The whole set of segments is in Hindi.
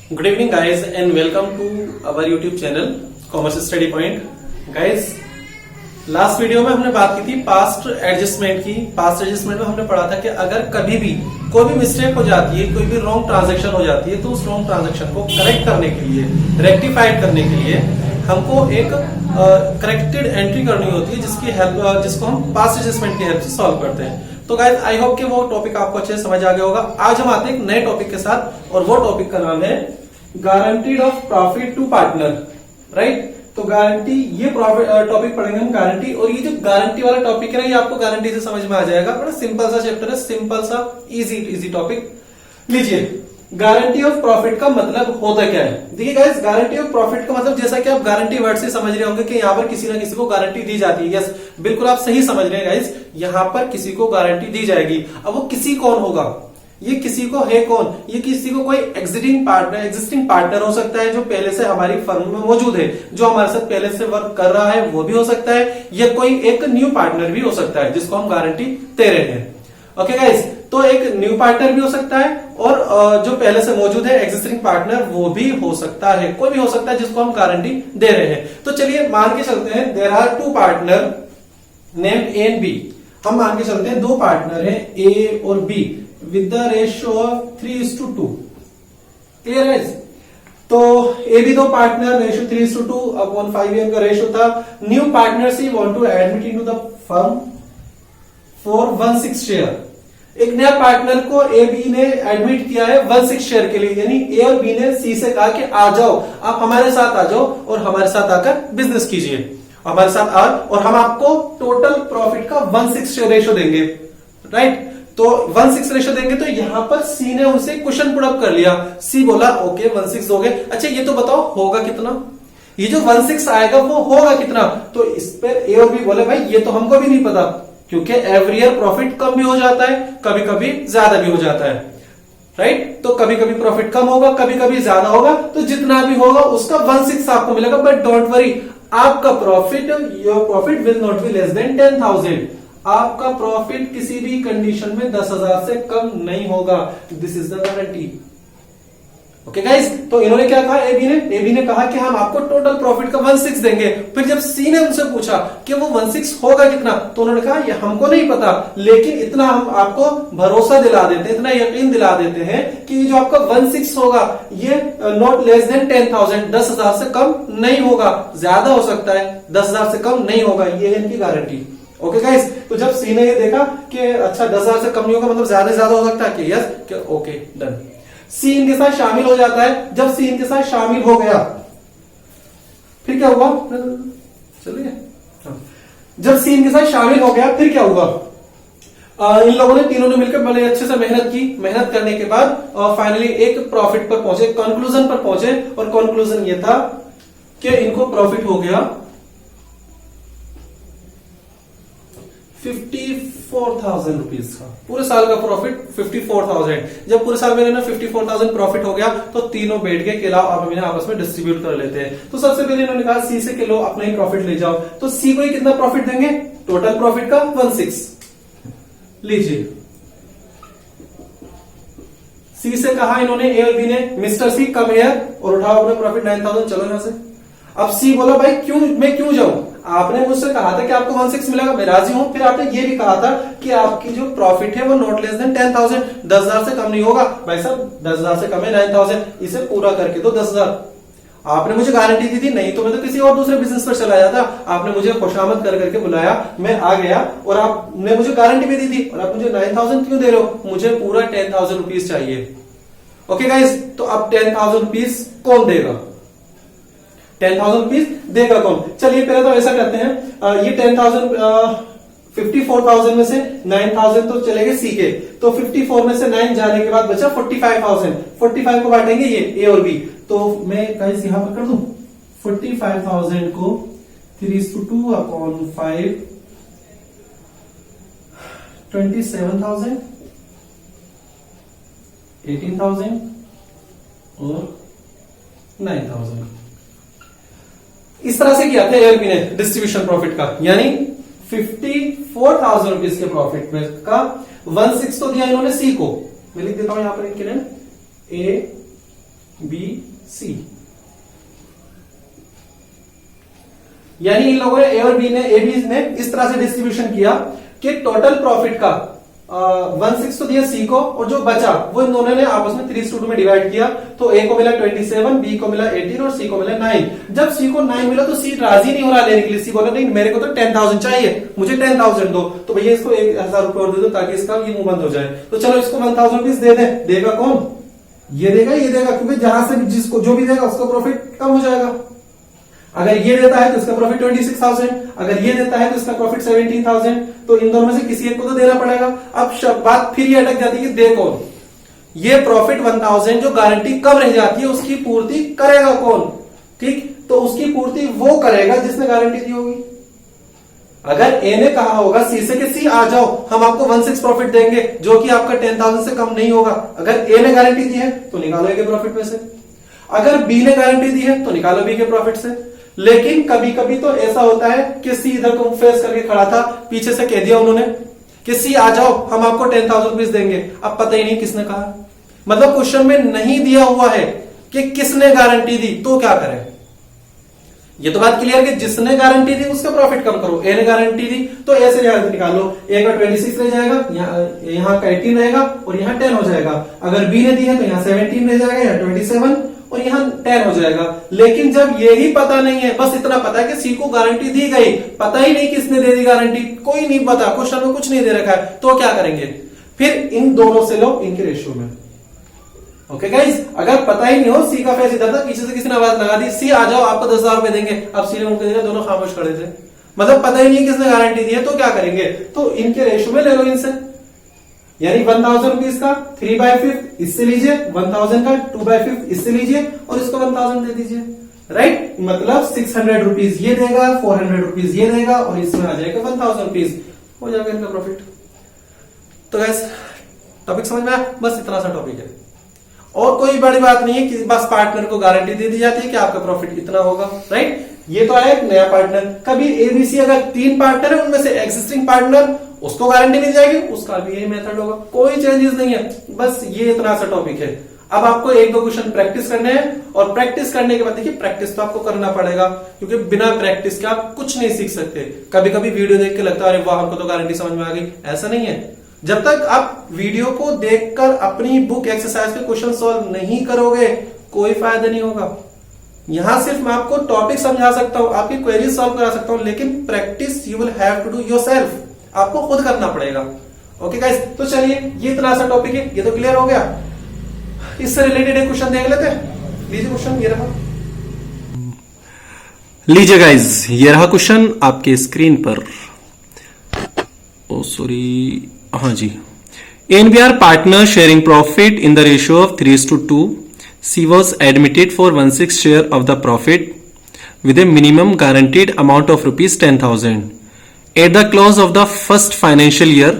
Good evening guys and welcome to our YouTube channel Commerce Study Point. Guys, last video में हमने बात की थी पास्ट एडजस्टमेंट की। पास्ट एडजस्टमेंट में हमने पढ़ा था कि अगर कभी भी कोई भी मिस्टेक हो जाती है, कोई भी रॉन्ग ट्रांजैक्शन हो जाती है, तो उस रॉन्ग ट्रांजैक्शन को करेक्ट करने के लिए, रेक्टिफाइड करने के लिए हमको एक करेक्टेड एंट्री करनी होती है जिसको हम पास्ट एडजस्टमेंट की हेल्प से सॉल्व करते हैं। तो गाइस आई होप कि वो टॉपिक आपको अच्छे से समझ आ गया होगा। आज हम आते हैं एक नए टॉपिक के साथ और वो टॉपिक का नाम है guaranteed of profit to partner, right. तो गारंटी, ये टॉपिक पढ़ेंगे हम गारंटी। और ये जो गारंटी वाला टॉपिक है ना, ये आपको गारंटी से समझ में आ जाएगा। बड़ा सिंपल सा चैप्टर है, सिंपल सा इजी टॉपिक। लीजिए, गारंटी ऑफ प्रॉफिट का मतलब होता क्या है। देखिए गाइस, गारंटी ऑफ प्रॉफिट का मतलब जैसा कि आप गारंटी वर्ड से समझ रहे होंगे कि यहाँ पर किसी ना किसी को गारंटी दी जाती है। यस, बिल्कुल आप सही समझ रहे हैं गाइस, यहाँ पर किसी को गारंटी दी जाएगी। अब वो किसी कौन होगा, ये किसी को है कौन, ये किसी को कोई एग्जिस्टिंग पार्टनर हो सकता है जो पहले से हमारी फर्म में मौजूद है, जो हमारे साथ पहले से वर्क कर रहा है वो भी हो सकता है, या कोई एक न्यू पार्टनर भी हो सकता है जिसको हम गारंटी दे रहे हैं। ओके गाइस, तो एक न्यू पार्टनर भी हो सकता है और जो पहले से मौजूद है एग्जिस्टिंग पार्टनर वो भी हो सकता है, कोई भी हो सकता है जिसको हम गारंटी दे रहे हैं। तो चलिए मान के चलते हैं there are two partner named A and B. हम मान के चलते हैं दो पार्टनर है ए और B with the ratio of 3:2। Clear है। तो ए भी दो पार्टनर, रेशियो 3:2 अपॉन 5 का रेशियो था। New partner C want to admit into the firm for 1/6 share. एक नया पार्टनर को ए बी ने एडमिट किया है 1/6 शेयर के लिए, यानी ए और बी ने सी से कहा कि आ जाओ, आप हमारे साथ आ जाओ और हमारे साथ आकर बिजनेस कीजिए, हमारे साथ आ, और हम आपको टोटल प्रॉफिट का 1/6 रेशियो देंगे, राइट। तो 1/6 रेशियो देंगे। तो यहां पर सी ने उनसे क्वेश्चन पुट अप कर लिया। सी बोला ओके 1/6 दोगे, अच्छा ये तो बताओ होगा कितना, ये जो 1/6 आएगा वो होगा कितना। तो इस पर ए और बी बोले भाई ये तो हमको भी नहीं पता, क्योंकि एवरी ईयर प्रॉफिट कम भी हो जाता है, कभी कभी ज्यादा भी हो जाता है, राइट। तो कभी कभी प्रॉफिट कम होगा, कभी कभी ज्यादा होगा, तो जितना भी होगा उसका 1/6 आपको मिलेगा। बट डोंट वरी, आपका profit, your profit will not be less then 10,000। आपका प्रॉफिट किसी भी कंडीशन में 10,000 से कम नहीं होगा। This is the guarantee. Okay guys, तो इन्होंने क्या कहा, ए बी ने कहा कि हम आपको टोटल प्रॉफिट का 1/6 देंगे। फिर जब सी ने उनसे पूछा कि वो 1/6 होगा कितना, तो उन्होंने कहा ये हमको नहीं पता, लेकिन इतना हम आपको भरोसा दिला देते हैं, इतना यकीन दिला देते हैं कि जो आपका 1/6 होगा ये नॉट लेस देन 10,000, 10,000 से कम नहीं होगा, ज्यादा हो सकता है, 10,000 से कम नहीं होगा, ये है इनकी गारंटी। ओके गाइस, तो जब सी ने ये देखा कि अच्छा 10,000 से कम नहीं होगा, मतलब ज्यादा से ज्यादा हो सकता है कि यस, ओके डन। सी इनके साथ शामिल हो जाता है। जब सी इनके साथ शामिल हो गया फिर क्या हुआ, चलिए, जब सी इनके साथ शामिल हो गया फिर क्या हुआ, इन लोगों ने, तीनों ने मिलकर बड़े अच्छे से मेहनत की। मेहनत करने के बाद फाइनली एक प्रॉफिट पर पहुंचे, कंक्लूजन पर पहुंचे, और कंक्लूजन ये था कि इनको प्रॉफिट हो गया 54,000 रुपीज का। पूरे साल का प्रॉफिट 54,000। जब पूरे साल में ना 54,000 प्रॉफिट हो गया तो तीनों बैठ के खिलाओ आप इन्हें आपस में डिस्ट्रीब्यूट कर लेते हैं। तो सबसे पहले इन्होंने कहा सी से कि लो अपना ही प्रॉफिट ले जाओ। तो सी को कितना प्रॉफिट देंगे, टोटल प्रॉफिट का 1/6। लीजिए, सी से कहा इन्होंने, ए और बी ने, मिस्टर सी कम हियर और उठाओ अपना प्रॉफिट 9,000, चलो यहां से। अब सी बोला भाई मैं क्यों जाऊं, आपने मुझसे कहा था कि आपको 1/6 मिलेगा, मैं राजी हूं। फिर आपने ये भी कहा था कि आपकी जो प्रॉफिट है वो नॉट लेस देन 10,000, 10,000 से कम नहीं होगा। भाई साहब 10,000 से कम है 9,000, इसे पूरा करके दो 10,000। आपने मुझे गारंटी दी थी, नहीं तो मैं तो किसी और दूसरे बिजनेस पर चला जाता। आपने मुझे खुशामद कर करके बुलाया, मैं आ गया और आपने मुझे गारंटी भी दी थी, और आप मुझे 9,000 क्यों दे रहे हो, मुझे पूरा 10,000 रुपीज चाहिए। ओके गाइस, तो अब 10,000 रुपीज कौन देगा, 10,000 रुपीज देगा कौन। चलिए पहले तो ऐसा करते हैं, ये 10,000 54,000 में से 9,000 तो चले गए सी के, तो 54 में से 9 जाने के बाद बचा 45,000। 45 को बांटेंगे ये ए और बी। तो मैं गाइस यहां पर कर दूं 45,000 को 3:2 अपॉन 5, 27,000, 18,000 और 9,000। इस तरह से किया था ए और बी ने डिस्ट्रीब्यूशन प्रॉफिट का, यानी 54,000 रुपीज के प्रॉफिट में का 1/6 तो दिया इन्होंने सी को। मैं लिख देता हूं यहां पर इनके ए बी सी। यानी इन लोगों ने ए और बी ने इस तरह से डिस्ट्रीब्यूशन किया कि टोटल प्रॉफिट का 1/6 तो दिया सी को, और जो बचा वो इन दोनों ने आपस में 3:2 में डिवाइड किया। तो ए को मिला 27, बी को मिला 18 और सी को मिला 9। जब सी को 9 मिला तो सी राजी नहीं हो रहा लेने के लिए। सी बोला नहीं, मेरे को तो 10,000 चाहिए, मुझे 10,000 दो। तो भैया इसको 1,000 रुपए और दे दो ताकि इसका ये मुंह बंद हो जाए। तो चलो इसको 1,000 रुपीज दे दे। देगा कौन? ये देगा, ये देगा, क्योंकि जहां से जिसको जो भी देगा उसका प्रॉफिट कम हो जाएगा। अगर ये देता है तो इसका प्रॉफिट 26,000, अगर ये देता है तो इसका प्रॉफिट 17,000। तो इन दोनों में से किसी एक को तो देना पड़ेगा। अब बात फिर ये अटक जाती है कि देखो ये प्रॉफिट 1,000 जो गारंटी कम रह जाती है उसकी पूर्ति करेगा कौन? ठीक, तो उसकी पूर्ति वो करेगा जिसने गारंटी दी होगी। अगर ए ने कहा होगा सी से कि सी आ जाओ, हम आपको 1/6 प्रॉफिट देंगे जो कि आपका 10,000 से कम नहीं होगा, अगर ए ने गारंटी दी है तो निकालो ए के प्रॉफिट में से। अगर बी ने गारंटी दी है तो निकालो बी के प्रॉफिट से। लेकिन कभी कभी तो ऐसा होता है कि सी इधर को फेस करके खड़ा था, पीछे से कह दिया उन्होंने कि सी आ जाओ, हम आपको 10,000 रुपीज देंगे। अब पता ही नहीं किसने कहा, मतलब क्वेश्चन में नहीं दिया हुआ है कि किसने गारंटी दी, तो क्या करें? ये तो बात क्लियर कि जिसने गारंटी दी उसका प्रॉफिट कम करो। ए ने गारंटी दी तो ए से यहां निकालो, ए का 26 रह जाएगा, यहाँ का 18 रहेगा और यहाँ 10 हो जाएगा। अगर बी ने दी है तो यहाँ 17 रह जाएगा, यहाँ 27 और यहाँ 10 हो जाएगा। लेकिन जब ये ही पता नहीं है, बस इतना पता है कि सी को गारंटी दी गई, पता ही नहीं किसने दे दी गारंटी, कोई नहीं पता, क्वेश्चन में कुछ नहीं दे रखा है, तो क्या करेंगे? फिर इन दोनों से लो इनके रेशियो में। ओके गाइज, अगर पता ही नहीं हो, सी का फेस इधर था, पीछे से किसी ने आवाज लगा दी सी आ जाओ आपको 10,000 रुपए देंगे, अब सी ने मुझे दिया, दोनों खामोश खड़े थे, मतलब पता ही नहीं किसने गारंटी दी है, तो क्या करेंगे? तो इनके रेशियो में ले लो इनसे। यानी 1,000 रुपीज का 3/5 इससे लीजिए, 1,000 का 2/5 इससे लीजिए और इसको 1,000 दे दीजिए। राइट, मतलब 600 रुपीज ये देगा, 400 रुपीज ये देगा और इसमें आ जाएगा 1,000 रुपीज, हो जाएगा इनका प्रॉफिट। तो गैस टॉपिक समझ में आया? बस इतना सा टॉपिक है और कोई बड़ी बात नहीं है कि बस पार्टनर को गारंटी दे दी जाती है कि आपका प्रॉफिट इतना होगा। राइट, ये तो आया एक नया पार्टनर। कभी एबीसी अगर 3 पार्टनर है, उनमें से एग्जिस्टिंग पार्टनर उसको गारंटी मिल जाएगी, उसका भी यही मेथड होगा, कोई चेंजेस नहीं है। बस ये इतना सा टॉपिक है। अब आपको 1-2 क्वेश्चन प्रैक्टिस करने हैं और प्रैक्टिस करने के बाद देखिए प्रैक्टिस तो आपको करना पड़ेगा, क्योंकि बिना प्रैक्टिस के आप कुछ नहीं सीख सकते। कभी कभी वीडियो देख के लगता है अरे वाह हमको तो गारंटी समझ में आ गई, ऐसा नहीं है। जब तक आप वीडियो को देखकर अपनी बुक एक्सरसाइज के क्वेश्चन सॉल्व नहीं करोगे कोई फायदा नहीं होगा। यहां सिर्फ मैं आपको टॉपिक समझा सकता हूं, आपकी क्वेरी सॉल्व करा सकता हूं, लेकिन practice you will have to do yourself, आपको खुद करना पड़ेगा। ओके गाइस, तो चलिए ये इतना सा टॉपिक है, ये तो क्लियर हो गया। इससे रिलेटेड एक क्वेश्चन देख लेते हैं। लीजिए क्वेश्चन, ये रहा। लीजिए गाइस, ये रहा क्वेश्चन आपके स्क्रीन पर। ओ सॉरी, हाँ जी। NBR partner sharing profit in the ratio of 3:2. She was admitted for 1/6 share of the profit with a minimum guaranteed amount of rupees 10,000. At the close of the first financial year,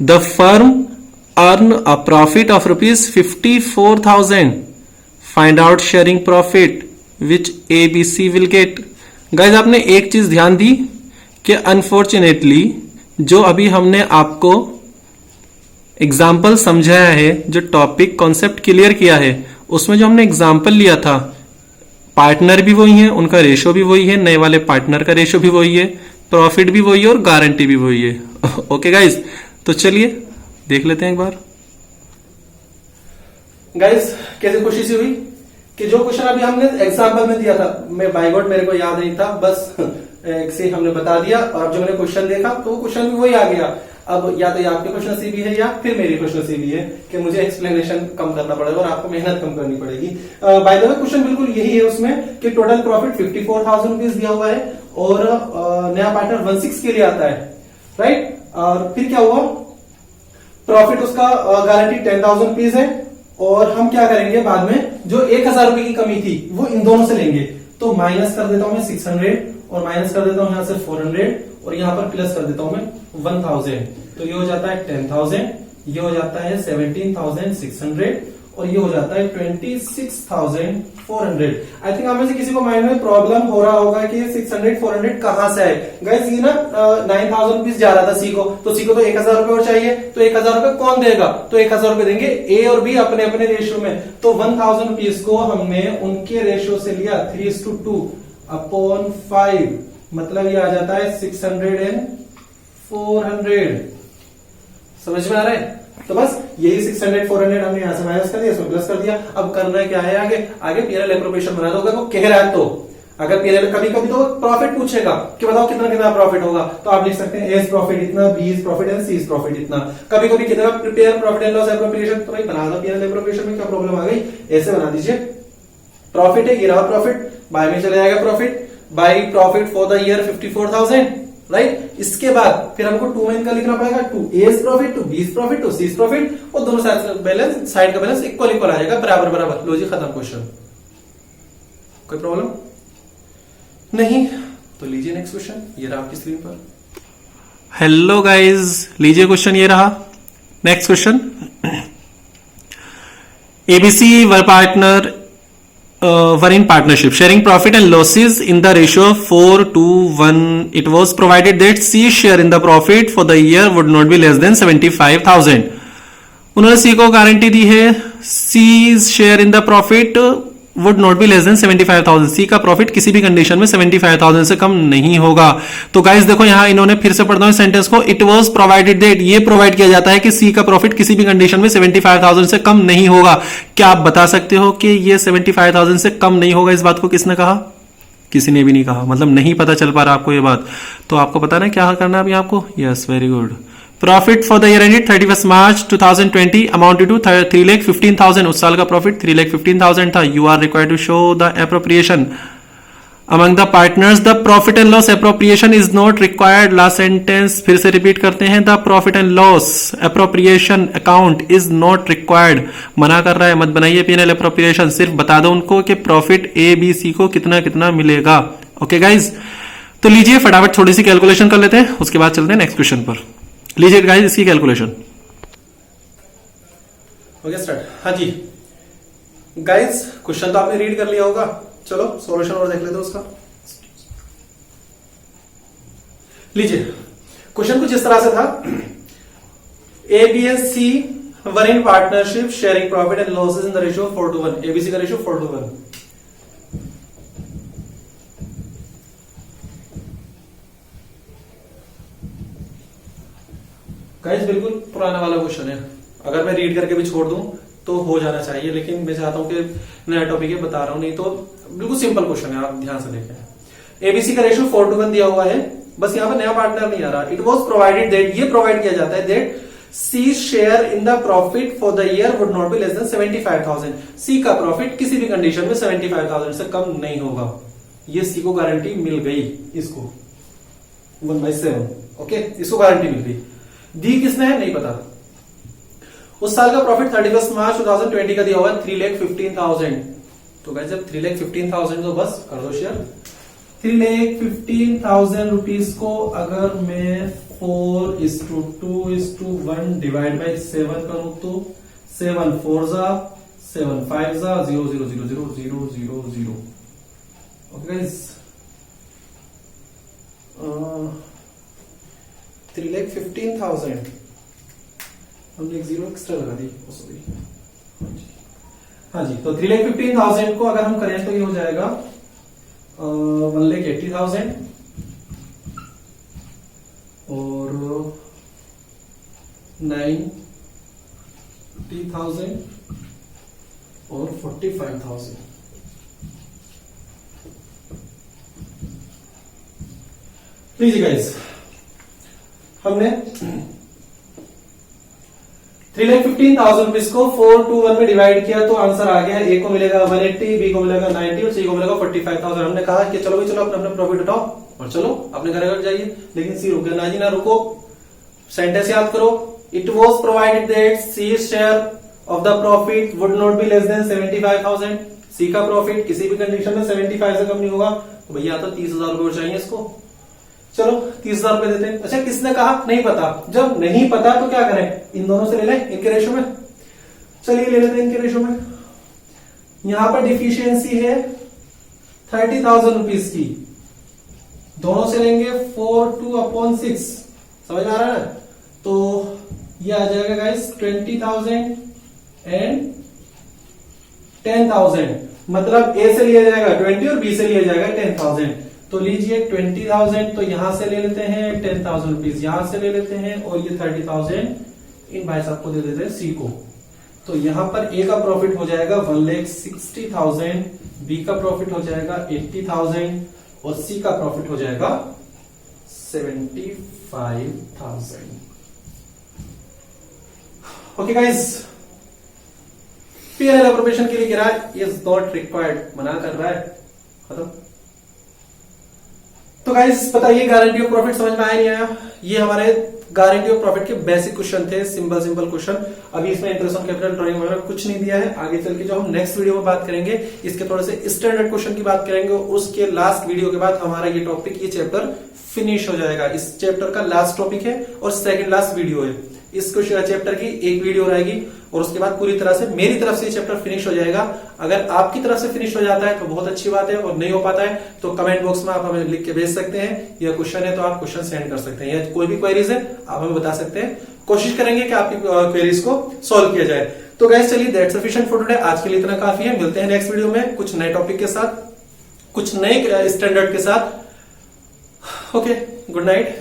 the firm earned a profit of rupees 54,000. Find out sharing profit which ABC will get. Guys, आपने एक चीज ध्यान दी कि अनफॉर्चुनेटली जो अभी हमने आपको एग्जाम्पल समझाया है, जो टॉपिक कॉन्सेप्ट क्लियर किया है, उसमें जो हमने एग्जाम्पल लिया था, पार्टनर भी वही है, उनका रेशो भी वही है, नए वाले पार्टनर का रेशो भी वही है, प्रॉफिट भी वही है और गारंटी भी वही है। ओके गाइस, तो चलिए देख लेते हैं एक बार। गाइस कैसे खुशी सी हुई कि जो क्वेश्चन अभी हमने एग्जाम्पल में दिया था, मैं बाय गॉड मेरे को याद नहीं था, बस एक से हमने बता दिया और अब जब मैंने क्वेश्चन देखा तो क्वेश्चन भी वही आ गया। अब या तो ये आपकी क्वेश्चन सी भी है या फिर मेरी क्वेश्चन सी भी है कि मुझे एक्सप्लेनेशन कम करना पड़ेगा और आपको मेहनत कम करनी पड़ेगी। बाय द वे क्वेश्चन बिल्कुल यही है उसमें कि टोटल प्रॉफिट 54,000 रुपीज दिया हुआ है और नया पार्टनर 1/6 के लिए आता है। राइट, और फिर क्या हुआ, प्रॉफिट उसका गारंटी 10,000 रुपीज है और हम क्या करेंगे बाद में, जो 1,000 रुपए की कमी थी वो इन दोनों से लेंगे। तो माइनस कर देता हूं मैं 600 और माइनस कर देता हूं यहां से 400 और यहां पर प्लस कर देता हूं मैं 1,000। तो ये हो जाता है 10,000, ये हो जाता है 17,600 और ये हो जाता है 26,400। आई थिंक आप में से किसी को माइंड में प्रॉब्लम हो रहा होगा कि 600 400 कहां से आए। गाइस ये ना 9,000 रुपीज जा रहा था सी को, तो सी को तो 1,000 रुपए और चाहिए, तो 1,000 रुपए कौन देगा, तो 1,000 रुपए देंगे ए और बी अपने अपने रेशियो में। तो 1,000 रुपीज को हमने उनके रेशियो से लिया 3:2 अपॉन 5, मतलब ये आ जाता है 600 एंड 400। समझ में आ रहा है? तो बस यही 600 400 हमने यहां से माइनस कर दिया, इसमें प्लस कर दिया। अब करना क्या है, आगे पीएनएल एप्रोप्रिएशन बना दो। अगर वो कह रहा है तो, अगर पीएनएल कभी कभी तो प्रॉफिट पूछेगा कि बताओ कितना कितना प्रॉफिट होगा, तो आप लिख सकते हैं ए प्रॉफिट इतना, B profit and C profit इतना। कभी कभी कितना prepare profit and loss appropriation, तो भाई बना दो पीएनएल एप्रोप्रिएशन में क्या प्रॉब्लम आ गई, ऐसे बना दीजिए। प्रॉफिट है, ये रहा प्रॉफिट, बाय में चले जाएगा profit, by profit for the year 54,000, right. इसके बाद फिर हमको 2 में इनका लिखना पड़ेगा, 2 एज प्रॉफिट, 2 बीस प्रॉफिट, 2 सीज प्रॉफिट, और दोनों साइड का बैलेंस इक्वल इक्वल आ जाएगा, बराबर बराबर। लो जी, खत्म क्वेश्चन। कोई प्रॉब्लम नहीं? तो लीजिए नेक्स्ट क्वेश्चन, ये रहा आपकी स्क्रीन पर। हेलो गाइज, लीजिए क्वेश्चन ये रहा। Next question, ABC were partner were in partnership sharing profit and losses in the ratio of 4:1. It was provided that C's share in the profit for the year would not be less than 75,000. उन्होंने सी को गारंटी दी है C's share in the profit would not be less than 75,000. C का प्रॉफिट किसी भी कंडीशन में 75,000 से कम नहीं होगा। तो गाइस देखो यहां इन्होंने फिर से पढ़ता हूं सेंटेंस को, इट वाज प्रोवाइडेड दैट, ये प्रोवाइड किया जाता है कि सी का प्रॉफिट किसी भी कंडीशन में 75,000 से कम नहीं होगा। क्या आप बता सकते हो कि ये 75,000 से कम नहीं होगा? इस बात को किसने कहा? किसी ने भी नहीं कहा, मतलब नहीं पता चल पा रहा आपको ये बात। तो आपको पता ना क्या करना है अभी आपको? Yes, very good. Profit for the year ended 31 March 2020 amounted to 3,15,000। उस साल का प्रॉफिट 3,15,000 था। You are required to show the appropriation among the partners. The profit and loss appropriation is not required. Last sentence फिर से रिपीट करते हैं, the profit and loss appropriation account is not required. मना कर रहा है, मत बनाइए पीएनएल एप्रोप्रिएशन, सिर्फ बता दो उनको कि प्रॉफिट ए बी सी को कितना कितना मिलेगा। ओके गाइज, तो लीजिए फटाफट थोड़ी सी कैलकुलेशन कर लेते हैं, उसके बाद चलते हैं नेक्स्ट क्वेश्चन पर। लीजिए गाइस इसकी कैलकुलेशन। Okay start. हाँ जी गाइस, क्वेश्चन तो आपने रीड कर लिया होगा, चलो सॉल्यूशन और देख लेते हैं उसका। लीजिए क्वेश्चन कुछ इस तरह से था, A B and C were in partnership sharing profit and losses in the ratio 4:1। ABC का रेशियो 4:1। गाइस बिल्कुल पुराना वाला क्वेश्चन है, अगर मैं रीड करके भी छोड़ दूं तो हो जाना चाहिए, लेकिन मैं चाहता हूं कि नया टॉपिक है बता रहा हूं, नहीं तो बिल्कुल सिंपल क्वेश्चन है, आप ध्यान से देखें। एबीसी का रेशियो 4:1 दिया हुआ है, बस यहां पर नया पार्टनर नहीं आ रहा। इट वाज प्रोवाइडेड दैट, ये प्रोवाइड किया जाता है that C share in the profit for the year would not be less than 75,000। C का प्रॉफिट किसी भी कंडीशन में 75,000 से कम नहीं होगा। ये सी को गारंटी मिल गई, इसको 1/7। ओके, इसको गारंटी मिल गई। दी किसने है नहीं पता। उस साल का प्रॉफिट 31 मार्च 2020 का दिया हुआ है 3,15,000। तो गाइस जब 3,15,000 तो बस कर दो शेयर। 3,15,000 रुपीज को अगर मैं 4:2:1 डिवाइड बाई 7 करूं तो 7 4 जा 7 5 जा 0 0 0 0 0 0 0। ओके गाइस, 3,15,000 हमने एक 0 एक्स्ट्रा लगा दी। हाँ जी, तो 3,15,000 को अगर हम करें तो ये हो जाएगा 1,80,000 और 90,000 और 45,000। लीजिए गाइस, हमने 3,15,000 रुपीज को 4:1 में डिवाइड किया तो आंसर आ गया। ए को मिलेगा 180, बी को मिलेगा 90 और सी को मिलेगा 45,000। हमने कहा कि चलो भाई चलो अपने अपने प्रॉफिट उठाओ और चलो अपने घर जाइए, लेकिन सी रुके ना जी ना रुको। सेंटेंस याद करो, it was provided that C share of the profit would not be less than 75,000। C का प्रॉफिट किसी भी कंडीशन में 75 से कम नहीं होगा। तो भैया तो 30,000 रुपए और चाहिए इसको, चलो 30,000 रुपए देते हैं। अच्छा किसने कहा नहीं पता, जब नहीं पता तो क्या करें, इन दोनों से ले लें, इनके रेशियो में चलिए ले लेते हैं इनके रेशो में। यहां पर डिफिशियंसी है 30,000 रुपीज की, दोनों से लेंगे 4/2/6, समझ आ रहा है ना। तो ये आ जाएगा गाइस 20,000 एंड 10,000, मतलब ए से लिया जाएगा 20 और बी से लिया जाएगा 10,000। तो लीजिए 20,000 तो यहां से ले लेते हैं, 10,000 रुपीज यहां से ले लेते हैं, और ये 30,000 इन भाई साहब को दे देते हैं सी को। तो यहां पर ए का प्रॉफिट हो जाएगा 1,60,000, बी का प्रॉफिट हो जाएगा 80,000 और सी का प्रॉफिट हो जाएगा 75,000। ओके गाइस, पीएनएल एप्रोप्रिएशन के लिए कह रहा है इज नॉट रिक्वायर्ड, मना कर रहा है, खत्म। तो गाइस बताइए गारंटी ऑफ प्रॉफिट समझ में आया नहीं आया? ये हमारे गारंटी ऑफ प्रॉफिट के बेसिक क्वेश्चन थे, सिंपल क्वेश्चन। अभी इसमें इंटरेस्ट ऑन कैपिटल, ड्राइंग वगैरह कुछ नहीं दिया है। आगे चल के जो हम नेक्स्ट वीडियो में बात करेंगे, इसके थोड़े से स्टैंडर्ड क्वेश्चन की बात करेंगे, और उसके लास्ट वीडियो के बाद हमारा ये टॉपिक, ये चैप्टर फिनिश हो जाएगा। इस चैप्टर का लास्ट टॉपिक है और सेकंड लास्ट वीडियो है। इस चैप्टर की एक वीडियो रहेगी और उसके बाद पूरी तरह से मेरी तरफ से ये चैप्टर फिनिश हो जाएगा। अगर आपकी तरफ से फिनिश हो जाता है तो बहुत अच्छी बात है, और नहीं हो पाता है तो कमेंट बॉक्स में आप हमें लिख के भेज सकते हैं। यह क्वेश्चन है तो आप क्वेश्चन सेंड कर सकते हैं, या कोई भी क्वेरीज है आप हमें बता सकते हैं। कोशिश करेंगे कि आपकी क्वेरीज को सॉल्व किया जाए। तो गाइस चलिए, दैट्स सफिशिएंट फॉर टुडे। आज के लिए इतना काफी है। मिलते हैं नेक्स्ट वीडियो में कुछ नए टॉपिक के साथ, कुछ नए स्टैंडर्ड के साथ। Okay, good night.